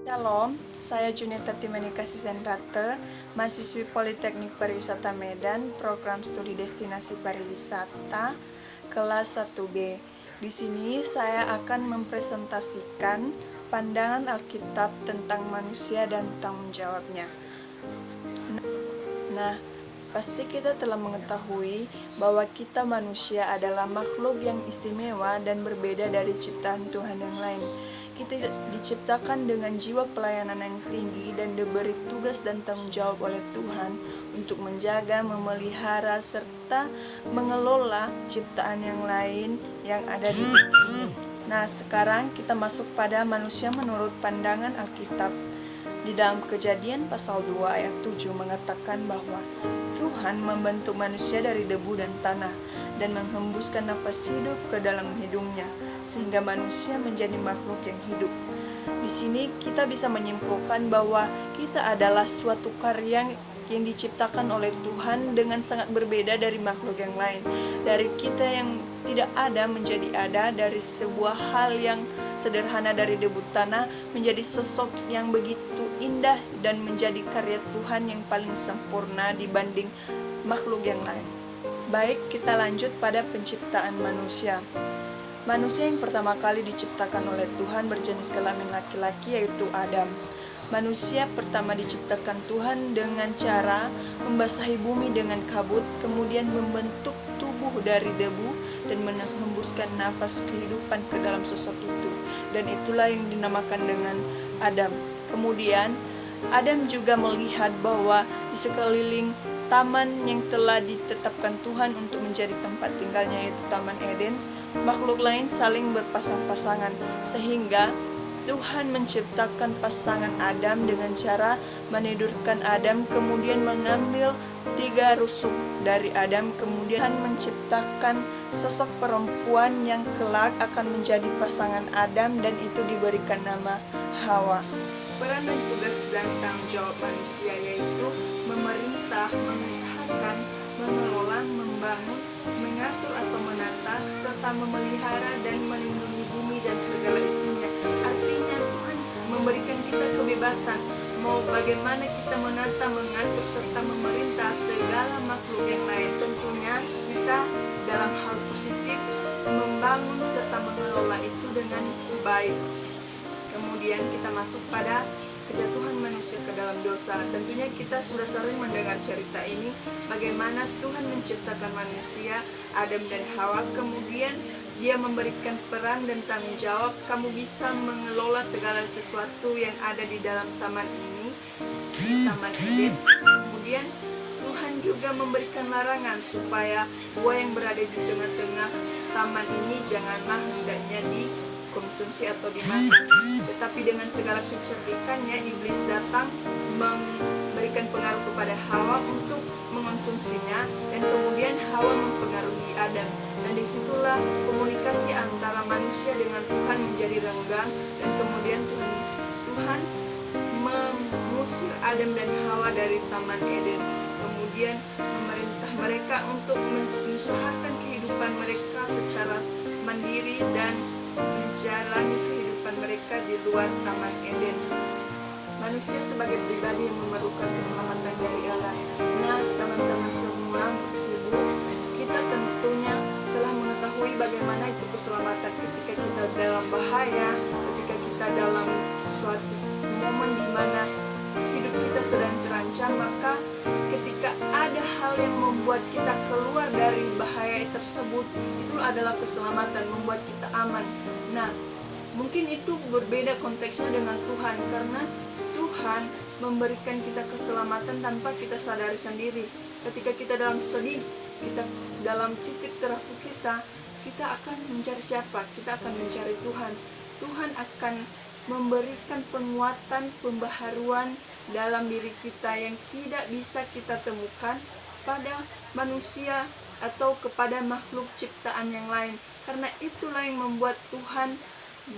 Shalom, saya Junita Timanika Sisenrate, mahasiswi Politeknik Pariwisata Medan, program studi destinasi pariwisata, kelas 1B. Di sini saya akan mempresentasikan pandangan Alkitab tentang manusia dan tanggung jawabnya. Nah, pasti kita telah mengetahui bahwa kita manusia adalah makhluk yang istimewa dan berbeda dari ciptaan Tuhan yang lain. Kita diciptakan dengan jiwa pelayanan yang tinggi dan diberi tugas dan tanggung jawab oleh Tuhan untuk menjaga, memelihara, serta mengelola ciptaan yang lain yang ada di bumi ini. Nah, sekarang kita masuk pada manusia menurut pandangan Alkitab. Di dalam Kejadian pasal 2 ayat 7 mengatakan bahwa Tuhan membentuk manusia dari debu dan tanah dan menghembuskan nafas hidup ke dalam hidungnya, sehingga manusia menjadi makhluk yang hidup. Di sini kita bisa menyimpulkan bahwa kita adalah suatu karya yang diciptakan oleh Tuhan dengan sangat berbeda dari makhluk yang lain. Dari kita yang tidak ada menjadi ada, dari sebuah hal yang sederhana dari debu tanah menjadi sosok yang begitu indah dan menjadi karya Tuhan yang paling sempurna dibanding makhluk yang lain. Baik, kita lanjut pada penciptaan manusia. Manusia yang pertama kali diciptakan oleh Tuhan berjenis kelamin laki-laki yaitu Adam. Manusia pertama diciptakan Tuhan dengan cara membasahi bumi dengan kabut, kemudian membentuk tubuh dari debu dan menghembuskan nafas kehidupan ke dalam sosok itu. Dan itulah yang dinamakan dengan Adam. Kemudian Adam juga melihat bahwa di sekeliling taman yang telah ditetapkan Tuhan untuk menjadi tempat tinggalnya yaitu Taman Eden, makhluk lain saling berpasang-pasangan, sehingga Tuhan menciptakan pasangan Adam dengan cara menidurkan Adam, kemudian mengambil 3 rusuk dari Adam, kemudian menciptakan sosok perempuan yang kelak akan menjadi pasangan Adam, dan itu diberikan nama Hawa. Peran dan tugas dan tanggung jawab manusia yaitu memerintah, mengusahakan, mengelola, membangun, mengatur atau menata, serta memelihara dan melindungi bumi dan segala isinya. Artinya Tuhan memberikan kita kebebasan mau bagaimana kita menata, mengatur, serta memerintah segala makhluk yang lain. Tentunya kita dalam hal positif membangun serta mengelola itu dengan baik. Kemudian kita masuk pada kejatuhan manusia ke dalam dosa. Tentunya kita sudah sering mendengar cerita ini, bagaimana Tuhan menciptakan manusia, Adam dan Hawa, kemudian Dia memberikan peran dan tanggung jawab, kamu bisa mengelola segala sesuatu yang ada di dalam taman ini, Taman Eden. Kemudian Tuhan juga memberikan larangan supaya buah yang berada di tengah-tengah taman ini janganlah hendaknya dikonsumsi atau dimakan. Tetapi dengan segala kecerdikannya, iblis datang memberikan pengaruh kepada Hawa untuk mengonsumsinya, dan kemudian Hawa mempengaruhi Adam. Dan disitulah komunikasi antara manusia dengan Tuhan menjadi renggang, dan kemudian Tuhan mengusir Adam dan Hawa dari Taman Eden. Kemudian memerintah mereka untuk mengusahakan kehidupan mereka secara mandiri dan menjalani kehidupan mereka di luar Taman Eden. Manusia sebagai pribadi yang memerlukan keselamatan dari Allah. Nah, teman-teman semua, ibu, kita tentunya telah mengetahui bagaimana itu keselamatan ketika kita dalam bahaya, ketika kita dalam suatu momen di mana hidup kita sedang terancam, maka ketika ada hal yang membuat kita keluar dari bahaya tersebut, itu adalah keselamatan, membuat kita aman. Nah, mungkin itu berbeda konteksnya dengan Tuhan, karena Tuhan memberikan kita keselamatan tanpa kita sadari sendiri. Ketika kita dalam sedih, kita dalam titik terapuk kita akan mencari siapa? Kita akan mencari Tuhan. Tuhan akan memberikan penguatan, pembaharuan dalam diri kita yang tidak bisa kita temukan pada manusia atau kepada makhluk ciptaan yang lain. Karena itulah yang membuat Tuhan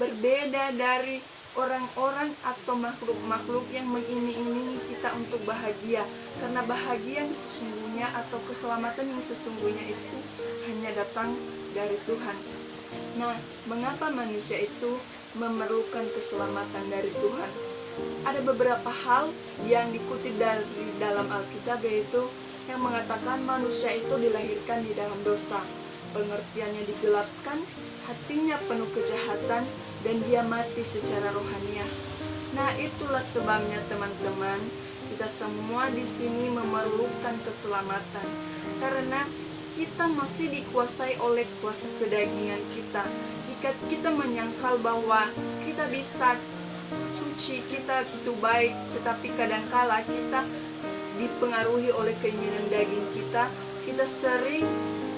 berbeda dari orang-orang atau makhluk-makhluk yang mengiming-imingi kita untuk bahagia. Karena bahagia yang sesungguhnya atau keselamatan yang sesungguhnya itu hanya datang dari Tuhan. Nah, mengapa manusia itu memerlukan keselamatan dari Tuhan? ada beberapa hal yang dikutip dari dalam Alkitab, yaitu yang mengatakan manusia itu dilahirkan di dalam dosa, pengertiannya digelapkan, hatinya penuh kejahatan, dan dia mati secara rohaniah. Nah, itulah sebabnya teman-teman, kita semua di sini memerlukan keselamatan, karena kita masih dikuasai oleh kuasa kedagingan kita. Jika kita menyangkal bahwa kita bisa suci, kita itu baik, tetapi kadangkala kita dipengaruhi oleh keinginan daging kita, kita sering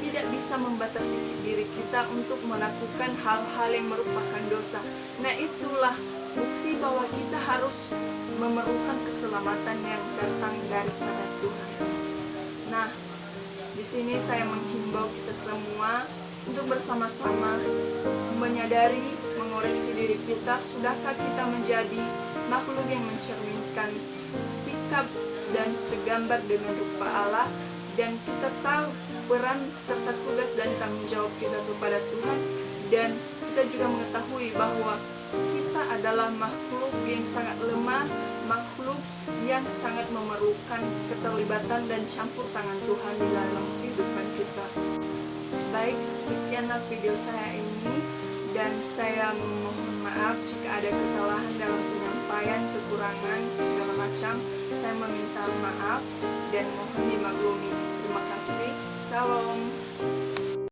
tidak bisa membatasi diri kita untuk melakukan hal-hal yang merupakan dosa. Nah, itulah bukti bahwa kita harus memerlukan keselamatan yang datang daripada Tuhan. Nah, di sini saya menghimbau kita semua untuk bersama-sama menyadari, mengoreksi diri kita. Sudahkah kita menjadi makhluk yang mencerminkan sikap dan segambar dengan rupa Allah, dan kita tahu peran serta tugas dan tanggung jawab kita kepada Tuhan, dan kita juga mengetahui bahwa kita adalah makhluk yang sangat lemah, makhluk yang sangat memerlukan keterlibatan dan campur tangan Tuhan di dalam kehidupan kita. Baik, sekianlah video saya ini, dan saya mohon maaf jika ada kesalahan dalam penyampaian, kekurangan, segala macam. Saya meminta maaf dan mohon dimaklumi. Terima kasih. Salam.